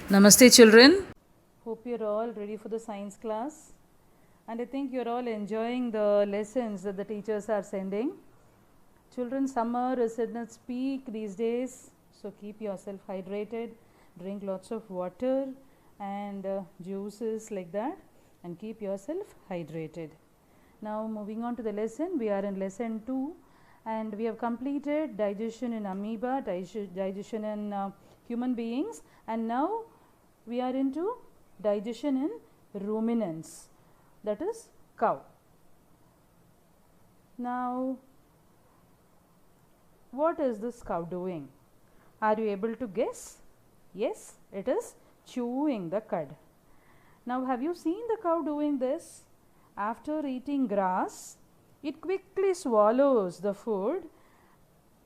Namaste children. Hope you're all ready for the science class, and I think you're all enjoying the lessons that the teachers are sending. Children, summer is at its peak these days, so keep yourself hydrated, drink lots of water and juices like that, and keep yourself hydrated. Now moving on to the lesson, we are in lesson 2 and we have completed digestion in amoeba, digestion in human beings, and now we are into digestion in ruminants, that is cow. Now what is this cow doing? Are you able to guess? Yes, it is chewing the cud. Now have you seen the cow doing this? After eating grass, it quickly swallows the food,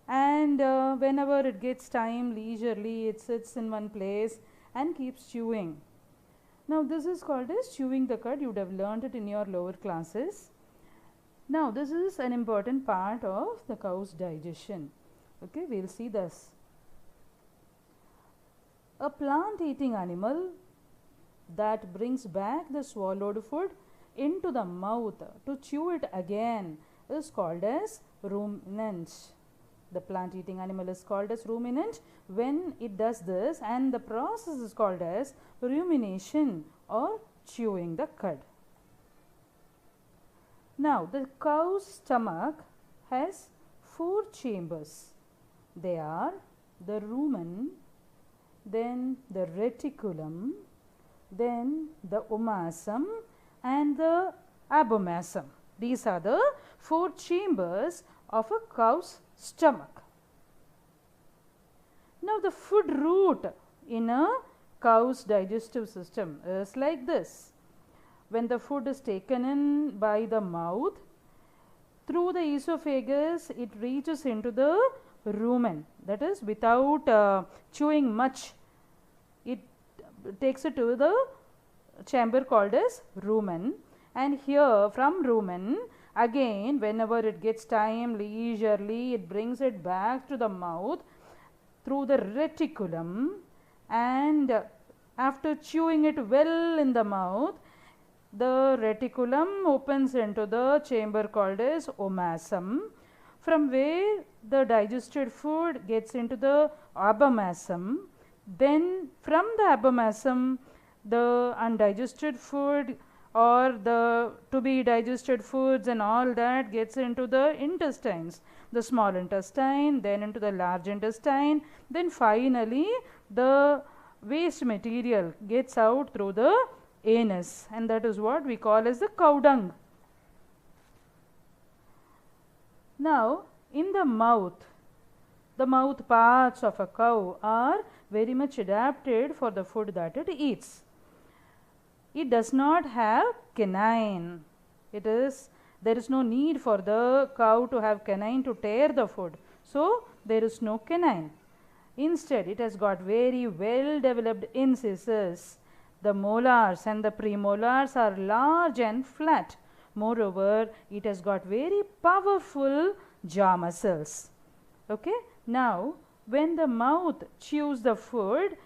and whenever it gets time, leisurely, it sits in one place and keeps chewing. Now this is called as chewing the cud. You would have learned it in your lower classes. Now this is an important part of the cow's digestion. Okay, we'll see this. A plant eating animal that brings back the swallowed food into the mouth to chew it again is called as ruminant. The plant eating animal is called as ruminant when it does this, and the process is called as rumination or chewing the cud. Now the cow's stomach has 4 chambers. They are the rumen, then the reticulum, then the omasum and the abomasum. These are the 4 chambers of a cow's stomach. Now the food route in a cow's digestive system is like this. When the food is taken in by the mouth, through the esophagus it reaches into the rumen, that is without chewing much, it takes it to the chamber called as rumen, and here from rumen again whenever it gets time, leisurely, it brings it back to the mouth through the reticulum, and after chewing it well in the mouth, the reticulum opens into the chamber called as omasum, from where the digested food gets into the abomasum. Then from the abomasum, the undigested food or the to be digested foods and all that gets into the intestines, the small intestine, then into the large intestine, then finally the waste material gets out through the anus, and that is what we call as the cow dung. Now in the mouth parts of a cow are very much adapted for the food that it eats. It does not have canine. There is no need for the cow to have canine to tear the food. So there is no canine. Instead, it has got very well developed incisors. The molars and the premolars are large and flat. Moreover, it has got very powerful jaw muscles. Okay. Now, when the mouth chews the food,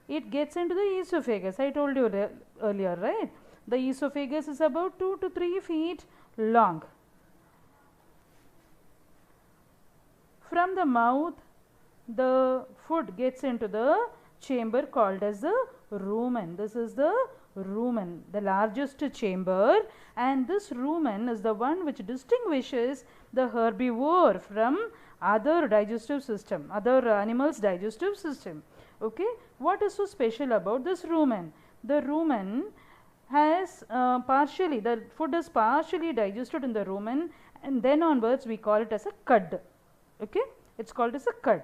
it gets into the esophagus. I told you earlier, right? The esophagus is about 2 to 3 feet long. From the mouth, the food gets into the chamber called as the rumen. This is the rumen, the largest chamber, and this rumen is the one which distinguishes the herbivore from other digestive system, other animals' digestive system. Okay, what is so special about this rumen? The rumen has the food is partially digested in the rumen, and then onwards we call it as a cud. Okay, it's called as a cud.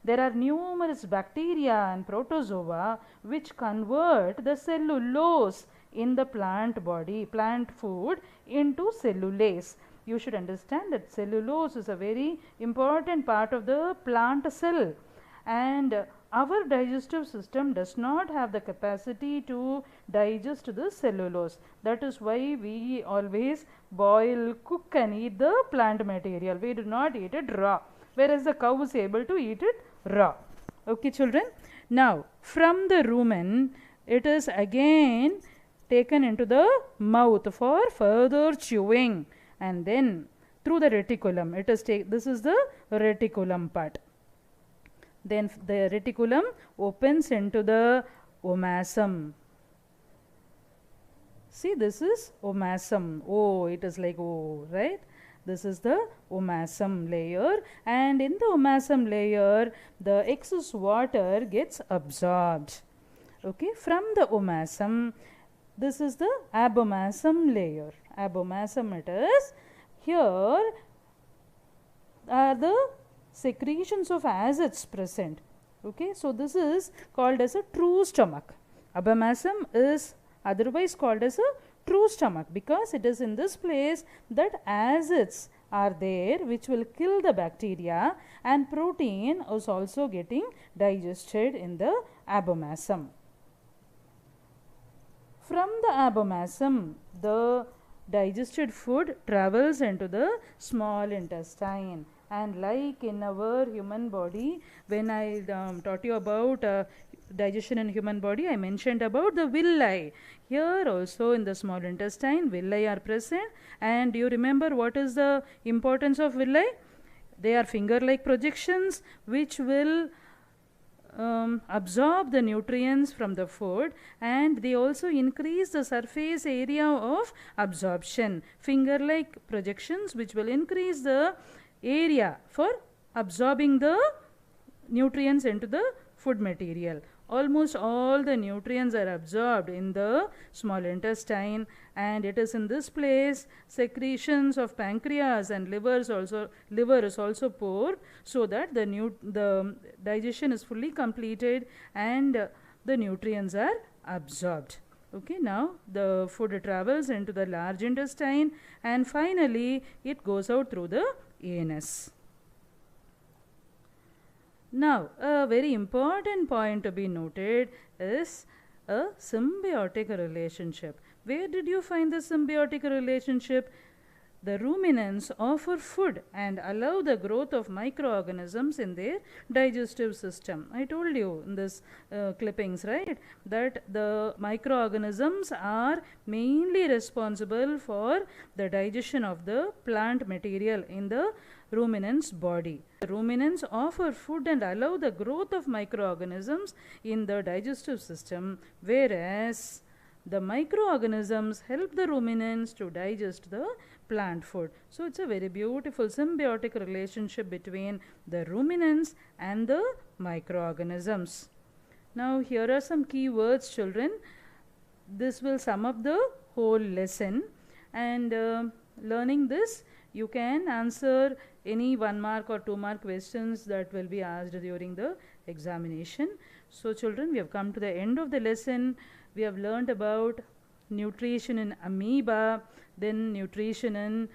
There are numerous bacteria and protozoa which convert the cellulose in the plant body, plant food, into cellulase. You should understand that cellulose is a very important part of the plant cell, and our digestive system does not have the capacity to digest the cellulose. That is why we always boil, cook and eat the plant material. We do not eat it raw, whereas the cow is able to eat it raw. Okay children. Now, from the rumen, it is again taken into the mouth for further chewing, and then through the reticulum. This is the reticulum part. Then the reticulum opens into the omasum. See, this is omasum. Oh, it is like O, right? This is the omasum layer, and in the omasum layer, the excess water gets absorbed. Okay, from the omasum, this is the abomasum layer. Abomasum it is. Here are the secretions of acids present. Okay, so this is called as a true stomach. Abomasum is otherwise called as a true stomach because it is in this place that acids are there which will kill the bacteria, and protein is also getting digested in the abomasum. From the abomasum, the digested food travels into the small intestine, and like in our human body, when I taught you about digestion in human body, I mentioned about the villi. Here also in the small intestine, villi are present. And do you remember what is the importance of villi? They are finger-like projections which will absorb the nutrients from the food, and they also increase the surface area of absorption. Finger-like projections which will increase the area for absorbing the nutrients into the food material. Almost all the nutrients are absorbed in the small intestine, and it is in this place secretions of pancreas and liver is also poured, so that the digestion is fully completed and the nutrients are absorbed. Okay, now the food travels into the large intestine, and finally it goes out through the anus. Now, a very important point to be noted is a symbiotic relationship. Where did you find the symbiotic relationship? The ruminants offer food and allow the growth of microorganisms in their digestive system. I told you in this clippings, right, that the microorganisms are mainly responsible for the digestion of the plant material in the ruminant's body. The ruminants offer food and allow the growth of microorganisms in the digestive system, whereas the microorganisms help the ruminants to digest the plant food. So it's a very beautiful symbiotic relationship between the ruminants and the microorganisms. Now here are some key words, children. This will sum up the whole lesson, and learning this you can answer any 1 mark or 2 mark questions that will be asked during the examination. So children, we have come to the end of the lesson. We have learned about nutrition in amoeba, then nutrition in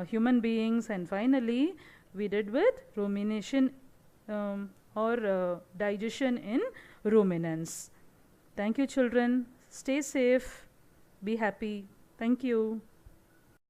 human beings, and finally we did with rumination or digestion in ruminants. Thank you children. Stay safe. Be happy. Thank you.